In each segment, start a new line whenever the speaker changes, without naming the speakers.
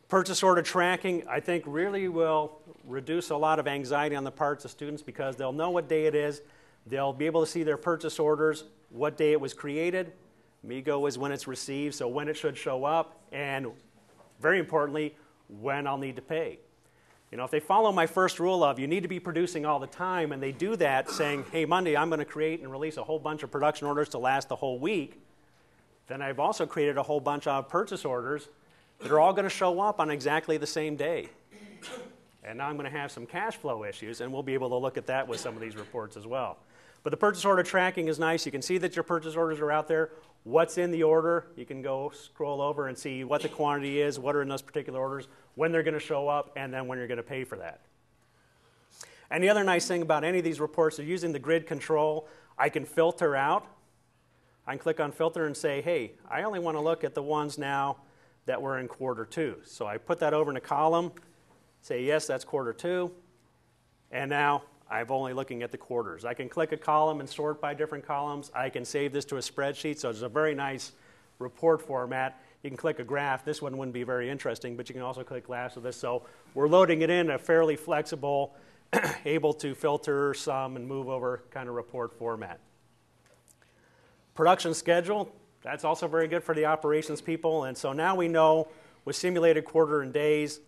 Purchase order tracking, I think, really will reduce a lot of anxiety on the parts of students because they'll know what day it is. They'll be able to see their purchase orders, what day it was created. MIGO is when it's received, so when it should show up, and very importantly, when I'll need to pay. You know, if they follow my first rule of you need to be producing all the time, and they do that saying, hey, Monday I'm going to create and release a whole bunch of production orders to last the whole week, then I've also created a whole bunch of purchase orders that are all going to show up on exactly the same day. And now I'm going to have some cash flow issues, and we'll be able to look at that with some of these reports as well. But the purchase order tracking is nice. You can see that your purchase orders are out there, what's in the order. You can go scroll over and see what the quantity is, what are in those particular orders, when they're going to show up, and then when you're going to pay for that. And the other nice thing about any of these reports, they're using the grid control. I can filter out. I can click on filter and say, hey, I only want to look at the ones now that were in quarter 2. So I put that over in a column, say, yes, that's quarter 2, and now I'm only looking at the quarters. I can click a column and sort by different columns. I can save this to a spreadsheet, so it's a very nice report format. You can click a graph. This one wouldn't be very interesting, but you can also click graphs of this. So we're loading it in a fairly flexible, able to filter, sum, and move over kind of report format. Production schedule. That's also very good for the operations people. And so now we know with simulated quarter and days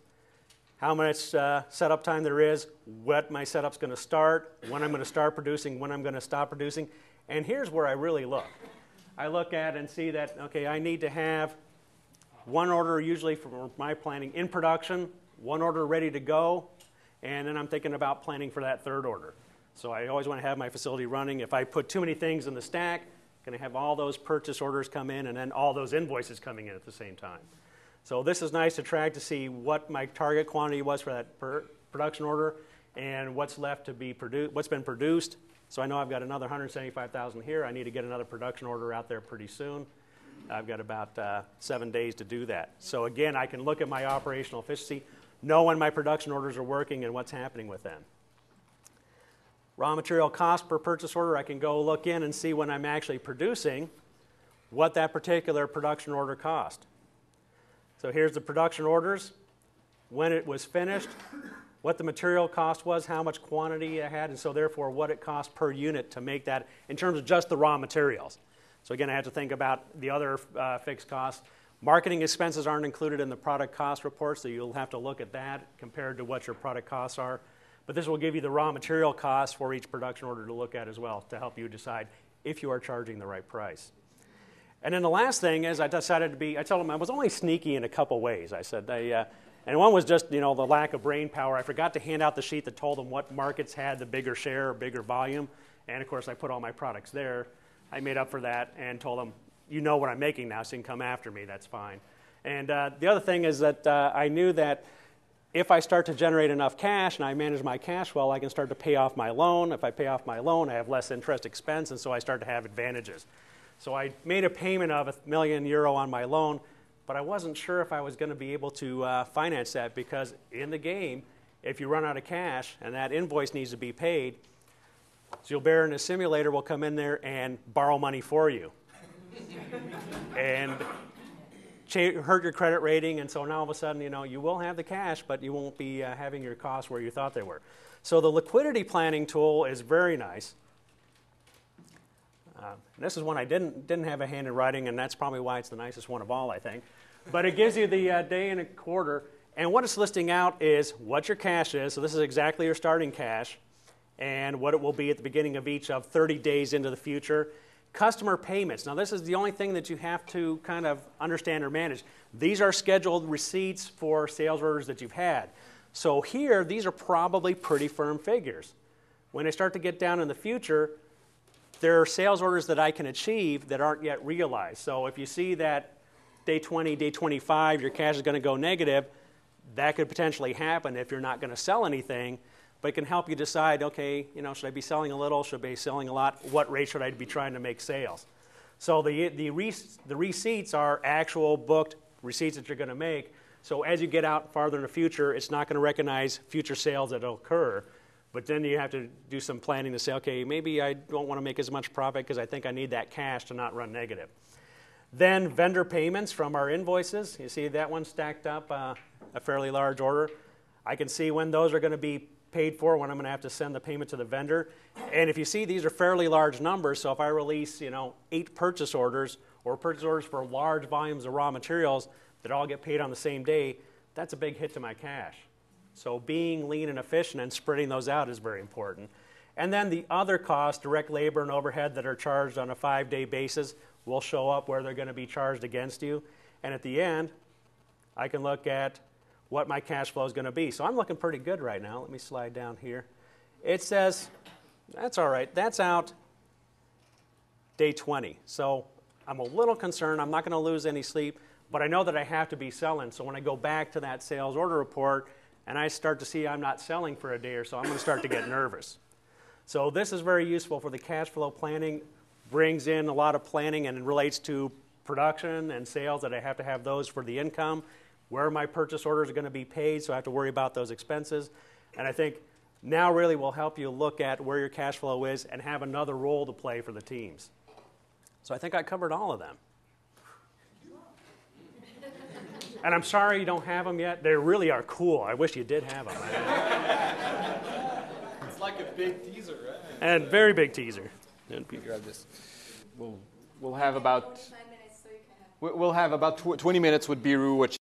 how much setup time there is, what my setup's going to start, when I'm going to start producing, when I'm going to stop producing. And here's where I really look. I look at and see that, okay, I need to have one order usually for my planning in production, one order ready to go, and then I'm thinking about planning for that third order. So I always want to have my facility running. If I put too many things in the stack, going to have all those purchase orders come in and then all those invoices coming in at the same time. So this is nice to track to see what my target quantity was for that production order and what's left to be produced, what's been produced. So I know I've got another 175,000 here. I need to get another production order out there pretty soon. I've got about 7 days to do that. So again, I can look at my operational efficiency, know when my production orders are working and what's happening with them. Raw material cost per purchase order, I can go look in and see when I'm actually producing what that particular production order cost. So here's the production orders, when it was finished, what the material cost was, how much quantity I had, and so therefore what it cost per unit to make that in terms of just the raw materials. So again, I have to think about the other fixed costs. Marketing expenses aren't included in the product cost report, so you'll have to look at that compared to what your product costs are. But this will give you the raw material costs for each production order to look at as well to help you decide if you are charging the right price. And then the last thing is I decided to be, I told them I was only sneaky in a couple ways. I said, and one was just, the lack of brain power. I forgot to hand out the sheet that told them what markets had the bigger share or bigger volume. And of course, I put all my products there. I made up for that and told them, you know what I'm making now, so you can come after me, that's fine. And the other thing is that I knew that if I start to generate enough cash and I manage my cash well, I can start to pay off my loan. If I pay off my loan, I have less interest expense, and so I start to have advantages. So I made a payment of €1,000,000 on my loan, but I wasn't sure if I was going to be able to finance that because in the game, if you run out of cash and that invoice needs to be paid, Jill Bear in a simulator will come in there and borrow money for you. And hurt your credit rating, and so now all of a sudden, you will have the cash, but you won't be having your costs where you thought they were. So the liquidity planning tool is very nice. This is one I didn't have a hand in writing, and that's probably why it's the nicest one of all, I think. But it gives you the day and a quarter, and what it's listing out is what your cash is. So this is exactly your starting cash, and what it will be at the beginning of each of 30 days into the future. Customer payments. Now, this is the only thing that you have to kind of understand or manage. These are scheduled receipts for sales orders that you've had. So here, these are probably pretty firm figures. When I start to get down in the future, there are sales orders that I can achieve that aren't yet realized. So if you see that day 20, day 25, your cash is going to go negative, that could potentially happen if you're not going to sell anything. But it can help you decide, okay, should I be selling a little? Should I be selling a lot? What rate should I be trying to make sales? So the receipts are actual booked receipts that you're going to make. So as you get out farther in the future, it's not going to recognize future sales that will occur. But then you have to do some planning to say, okay, maybe I don't want to make as much profit because I think I need that cash to not run negative. Then vendor payments from our invoices. You see that one stacked up a fairly large order. I can see when those are going to be paid for, when I'm going to have to send the payment to the vendor. And if you see, these are fairly large numbers, so if I release 8 purchase orders or purchase orders for large volumes of raw materials that all get paid on the same day, that's a big hit to my cash. So being lean and efficient and spreading those out is very important. And then the other costs, direct labor and overhead that are charged on a 5-day basis, will show up where they're going to be charged against you. And at the end, I can look at what my cash flow is going to be. So I'm looking pretty good right now. Let me slide down here. It says, that's all right, that's out day 20. So I'm a little concerned. I'm not going to lose any sleep, but I know that I have to be selling. So when I go back to that sales order report and I start to see I'm not selling for a day or so, I'm going to start to get nervous. So this is very useful for the cash flow planning, brings in a lot of planning, and it relates to production and sales that I have to have those for the income, where my purchase orders are going to be paid, so I have to worry about those expenses. And I think now really will help you look at where your cash flow is and have another role to play for the teams. So I think I covered all of them. And I'm sorry you don't have them yet. They really are cool. I wish you did have them.
It's like a big teaser, right?
And very big teaser.
Grab this. We'll have about 20 minutes with Biru, which